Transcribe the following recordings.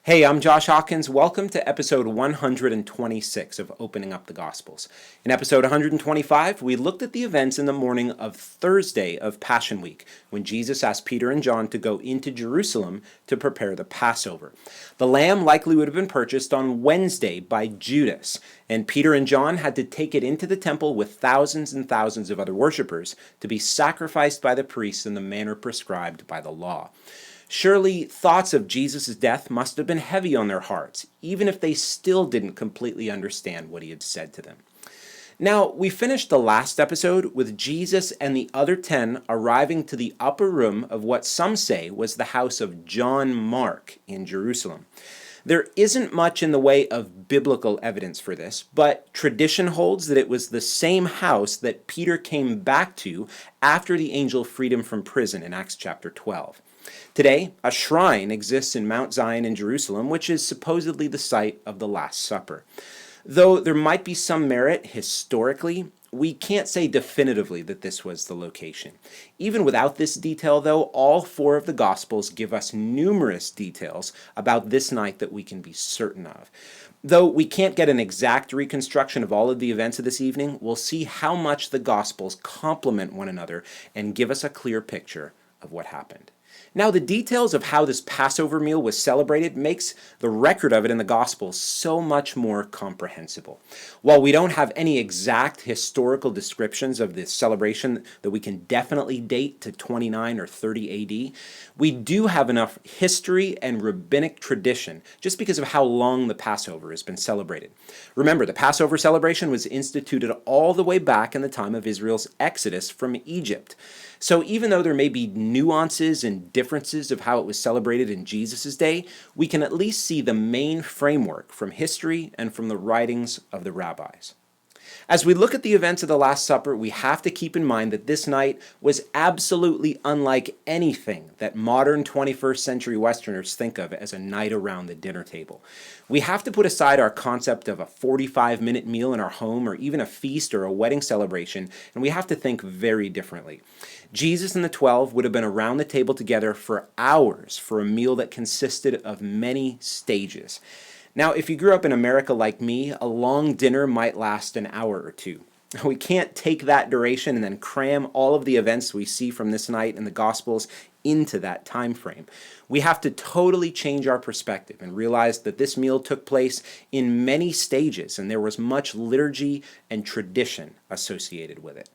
Hey, I'm Josh Hawkins. Welcome to episode 126 of Opening Up the Gospels. In episode 125, we looked at the events in the morning of Thursday of Passion Week, when Jesus asked Peter and John to go into Jerusalem to prepare the Passover. The lamb likely would have been purchased on Wednesday by Judas, and Peter and John had to take it into the temple with thousands and thousands of other worshippers to be sacrificed by the priests in the manner prescribed by the law. Surely thoughts of Jesus' death must have been heavy on their hearts, even if they still didn't completely understand what he had said to them. Now, we finished the last episode with Jesus and the other 10 arriving to the upper room of what some say was the house of John Mark in Jerusalem. There isn't much in the way of biblical evidence for this, but tradition holds that it was the same house that Peter came back to after the angel freed him from prison in Acts chapter 12. Today, a shrine exists in Mount Zion in Jerusalem, which is supposedly the site of the Last Supper. Though there might be some merit historically, we can't say definitively that this was the location. Even without this detail, though, all four of the Gospels give us numerous details about this night that we can be certain of. Though we can't get an exact reconstruction of all of the events of this evening, we'll see how much the Gospels complement one another and give us a clear picture of what happened. Now, the details of how this Passover meal was celebrated makes the record of it in the Gospels so much more comprehensible. While we don't have any exact historical descriptions of this celebration that we can definitely date to 29 or 30 AD, we do have enough history and rabbinic tradition just because of how long the Passover has been celebrated. Remember, the Passover celebration was instituted all the way back in the time of Israel's exodus from Egypt. So even though there may be nuances and differences of how it was celebrated in Jesus' day, we can at least see the main framework from history and from the writings of the rabbis. As we look at the events of the Last Supper, we have to keep in mind that this night was absolutely unlike anything that modern 21st century Westerners think of as a night around the dinner table. We have to put aside our concept of a 45-minute meal in our home or even a feast or a wedding celebration, and we have to think very differently. Jesus and the 12 would have been around the table together for hours for a meal that consisted of many stages. Now, if you grew up in America like me, a long dinner might last an hour or two. We can't take that duration and then cram all of the events we see from this night in the Gospels into that time frame. We have to totally change our perspective and realize that this meal took place in many stages and there was much liturgy and tradition associated with it.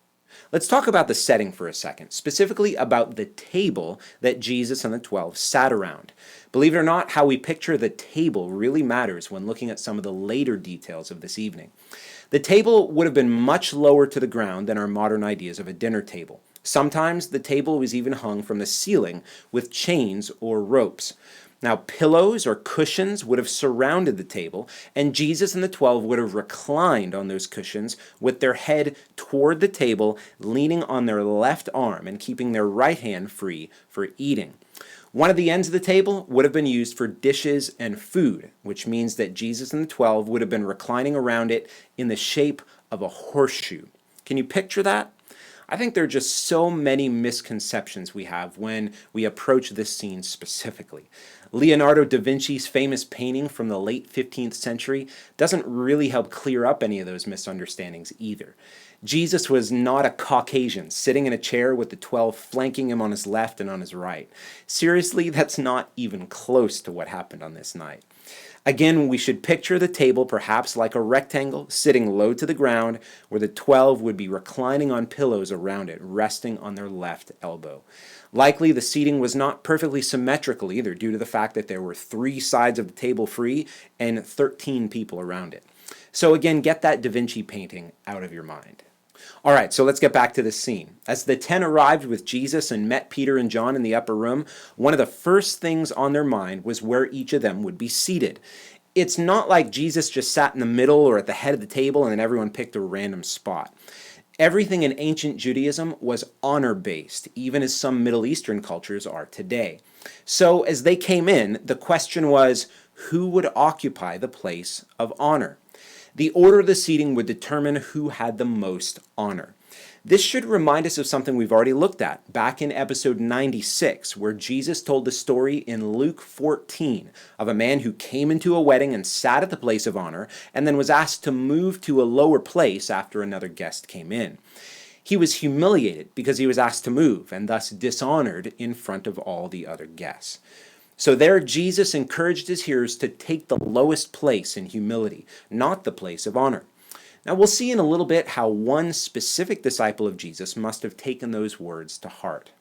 Let's talk about the setting for a second, specifically about the table that Jesus and the 12 sat around. Believe it or not, how we picture the table really matters when looking at some of the later details of this evening. The table would have been much lower to the ground than our modern ideas of a dinner table. Sometimes the table was even hung from the ceiling with chains or ropes. Now, pillows or cushions would have surrounded the table, and Jesus and the 12 would have reclined on those cushions with their head toward the table, leaning on their left arm and keeping their right hand free for eating. One of the ends of the table would have been used for dishes and food, which means that Jesus and the 12 would have been reclining around it in the shape of a horseshoe. Can you picture that? I think there are just so many misconceptions we have when we approach this scene specifically. Leonardo da Vinci's famous painting from the late 15th century doesn't really help clear up any of those misunderstandings either. Jesus was not a Caucasian sitting in a chair with the 12 flanking him on his left and on his right. Seriously, that's not even close to what happened on this night. Again, we should picture the table perhaps like a rectangle sitting low to the ground where the 12 would be reclining on pillows around it, resting on their left elbow. Likely the seating was not perfectly symmetrical either due to the fact that there were 3 sides of the table free and 13 people around it. So again, get that Da Vinci painting out of your mind. All right, so let's get back to this scene. As the 10 arrived with Jesus and met Peter and John in the upper room, one of the first things on their mind was where each of them would be seated. It's not like Jesus just sat in the middle or at the head of the table and then everyone picked a random spot. Everything in ancient Judaism was honor-based, even as some Middle Eastern cultures are today. So as they came in, the question was, who would occupy the place of honor? The order of the seating would determine who had the most honor. This should remind us of something we've already looked at back in episode 96, where Jesus told the story in Luke 14 of a man who came into a wedding and sat at the place of honor and then was asked to move to a lower place after another guest came in. He was humiliated because he was asked to move and thus dishonored in front of all the other guests. So there Jesus encouraged his hearers to take the lowest place in humility, not the place of honor. Now we'll see in a little bit how one specific disciple of Jesus must have taken those words to heart.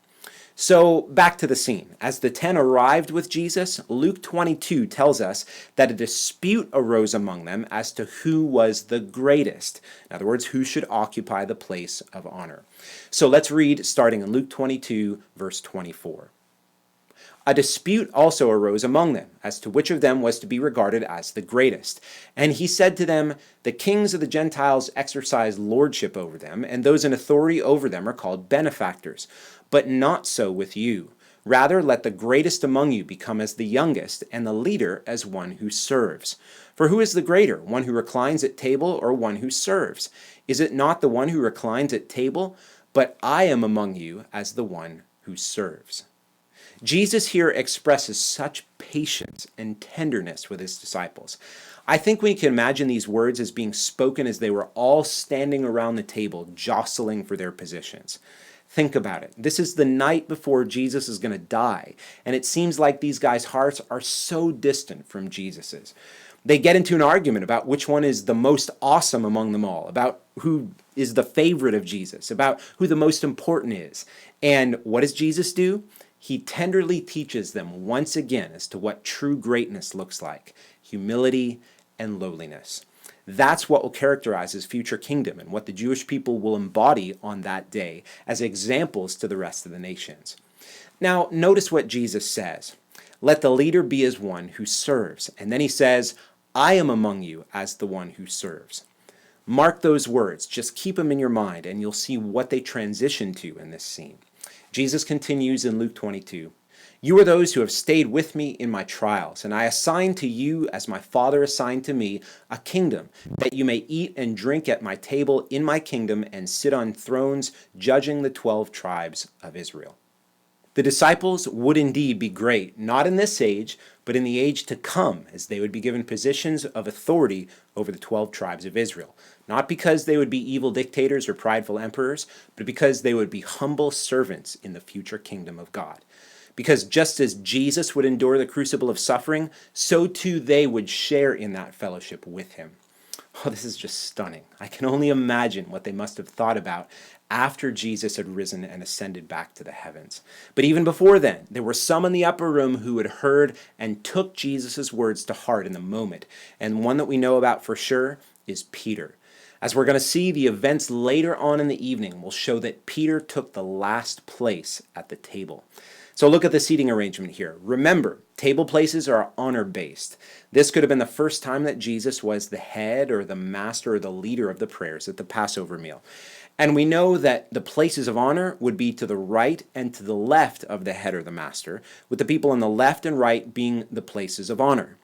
So back to the scene. As the 10 arrived with Jesus, Luke 22 tells us that a dispute arose among them as to who was the greatest. In other words, who should occupy the place of honor. So let's read starting in Luke 22, verse 24. A dispute also arose among them as to which of them was to be regarded as the greatest. And he said to them, "The kings of the Gentiles exercise lordship over them, and those in authority over them are called benefactors. But not so with you. Rather, let the greatest among you become as the youngest, and the leader as one who serves. For who is the greater, one who reclines at table or one who serves? Is it not the one who reclines at table? But I am among you as the one who serves." Jesus here expresses such patience and tenderness with his disciples. I think we can imagine these words as being spoken as they were all standing around the table, jostling for their positions. Think about it. This is the night before Jesus is going to die, and it seems like these guys' hearts are so distant from Jesus's. They get into an argument about which one is the most awesome among them all, about who is the favorite of Jesus, about who the most important is. And what does Jesus do? He tenderly teaches them once again as to what true greatness looks like: humility and lowliness. That's what will characterize his future kingdom and what the Jewish people will embody on that day as examples to the rest of the nations. Now, notice what Jesus says. Let the leader be as one who serves. And then he says, I am among you as the one who serves. Mark those words. Just keep them in your mind, and you'll see what they transition to in this scene. Jesus continues in Luke 22. You are those who have stayed with me in my trials, and I assign to you, as my Father assigned to me, a kingdom, that you may eat and drink at my table in my kingdom and sit on thrones, judging the 12 tribes of Israel. The disciples would indeed be great, not in this age, but in the age to come, as they would be given positions of authority over the 12 tribes of Israel. Not because they would be evil dictators or prideful emperors, but because they would be humble servants in the future kingdom of God. Because just as Jesus would endure the crucible of suffering, so too they would share in that fellowship with him. Oh, this is just stunning. I can only imagine what they must have thought about after Jesus had risen and ascended back to the heavens. But even before then, there were some in the upper room who had heard and took Jesus' words to heart in the moment. And one that we know about for sure is Peter. As we're going to see, the events later on in the evening will show that Peter took the last place at the table. So look at the seating arrangement here. Remember, table places are honor-based. This could have been the first time that Jesus was the head or the master or the leader of the prayers at the Passover meal. And we know that the places of honor would be to the right and to the left of the head or the master, with the people on the left and right being the places of honor.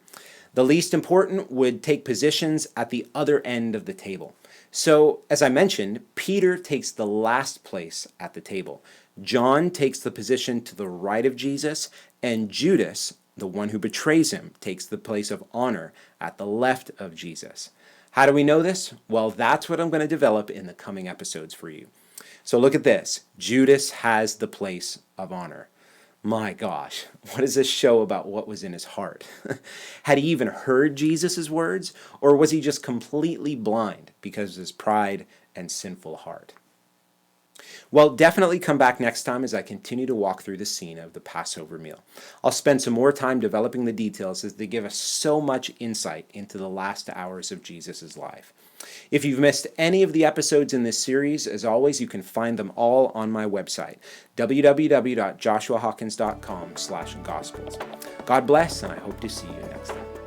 The least important would take positions at the other end of the table. So, as I mentioned, Peter takes the last place at the table. John takes the position to the right of Jesus, and Judas, the one who betrays him, takes the place of honor at the left of Jesus. How do we know this? Well, that's what I'm going to develop in the coming episodes for you. So look at this. Judas has the place of honor. My gosh, what does this show about what was in his heart? Had he even heard Jesus' words, or was he just completely blind because of his pride and sinful heart? Well, definitely come back next time as I continue to walk through the scene of the Passover meal. I'll spend some more time developing the details as they give us so much insight into the last hours of Jesus' life. If you've missed any of the episodes in this series, as always, you can find them all on my website, www.joshuahawkins.com/gospels. God bless, and I hope to see you next time.